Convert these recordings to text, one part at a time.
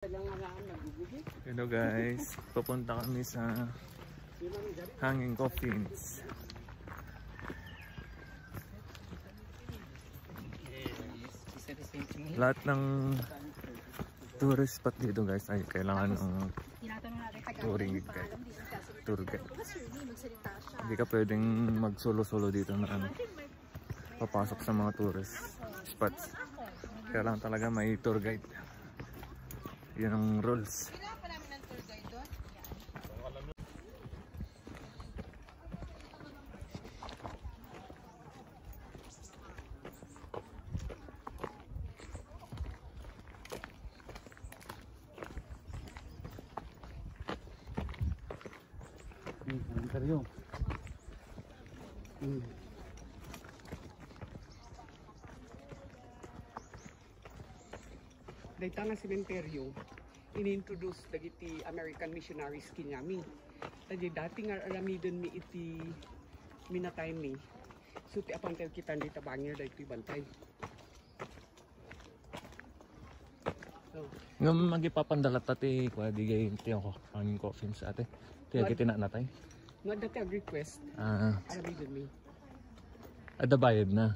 Hello guys, pupunta kami sa Hanging Coffins. Lahat ng tourist spot dito guys ay kailangan ng touring guide, tour guide. Hindi ka pwedeng mag solo-solo dito na papasok sa mga tourist spots. Kailangan talaga may tour guide. Yan ang rules. Sementeryo. Dayta nga sementeryo inintroduce dagiti American missionaries kinyami. Tadi dati nga aramidon mi iti minatay mi. So ti apantel kita dita bangir daytoy bantay. So, ngam magipapandalat ati kuha digay ti ako Hanging Coffins ate. Ti agi tinanatay. nga dati ag request. Aramidon mi. Ada bayad na.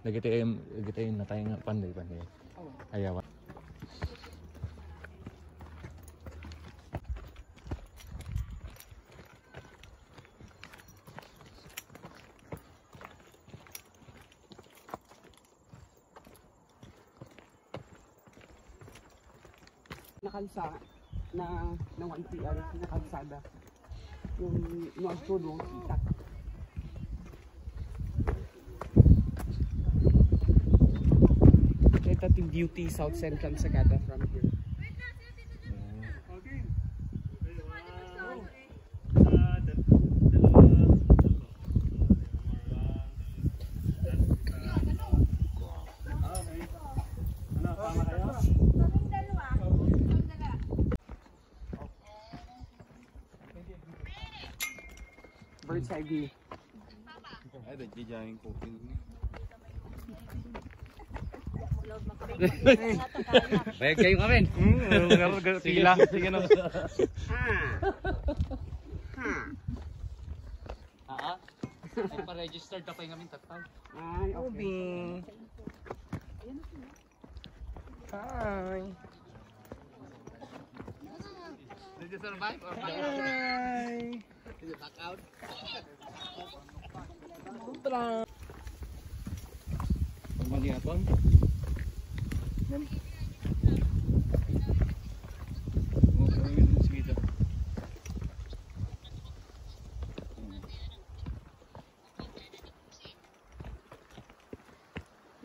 Dagiti natay nga panday. Oh. Ayaw. Nakalsa na 1PR nakalsada yung North Road itak. Ito yung beauty South Central Sagada from here. Bird's eye view. Ay, nagdidiyahin ko. Bayag kayo kami. Sige lang. Sige na. Ay, pa-registered na kayo kami tatay. Ay, okay. Hi. Did you survive or back out? Hi. Did you back out? Pagmaliapon.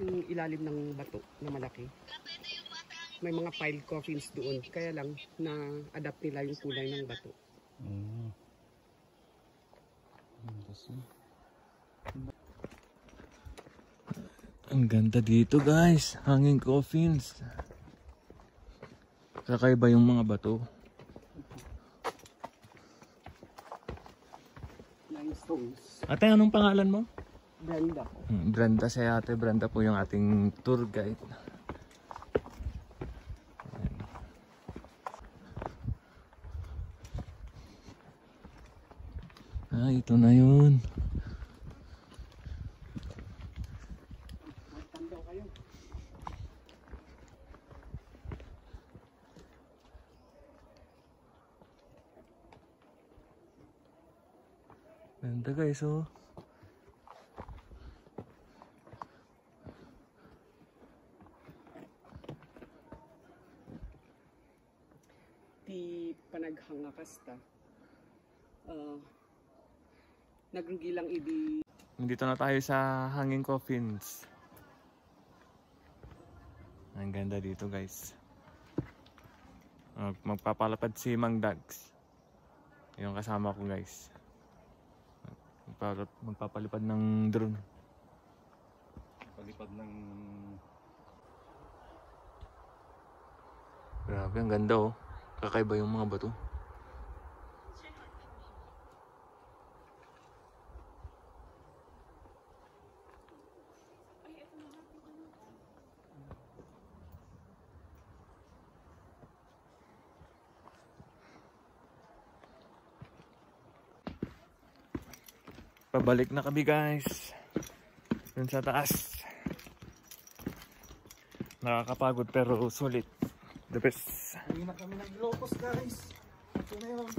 Yung ilalim ng bato na malaki. May mga piled coffins doon. Kaya lang na-adapt nila yung kulay ng bato. Ang ganda dito guys, Hanging Coffins. Kakaiba yung mga bato. Limestones. Ate, anong pangalan mo? Brenda. Brenda si ate. Brenda po yung ating tour guide. Ito na yun. Magtanda kayo. Ganda guys, oh. Ti panaghangakas ta. Nagrugi lang idi. Dito na tayo sa Hanging Coffins. Ang ganda dito guys. Magpapalapad si Mang Dags. Yung kasama ko guys. Magpapalipad ng drone. Palipad ng... Grabe, ang ganda oh. Kakaiba yung mga bato. Pabalik na kami guys. Dun sa taas. Nakakapagod pero sulit. The best. Hindi na kami nag-locos guys. Ito na yun.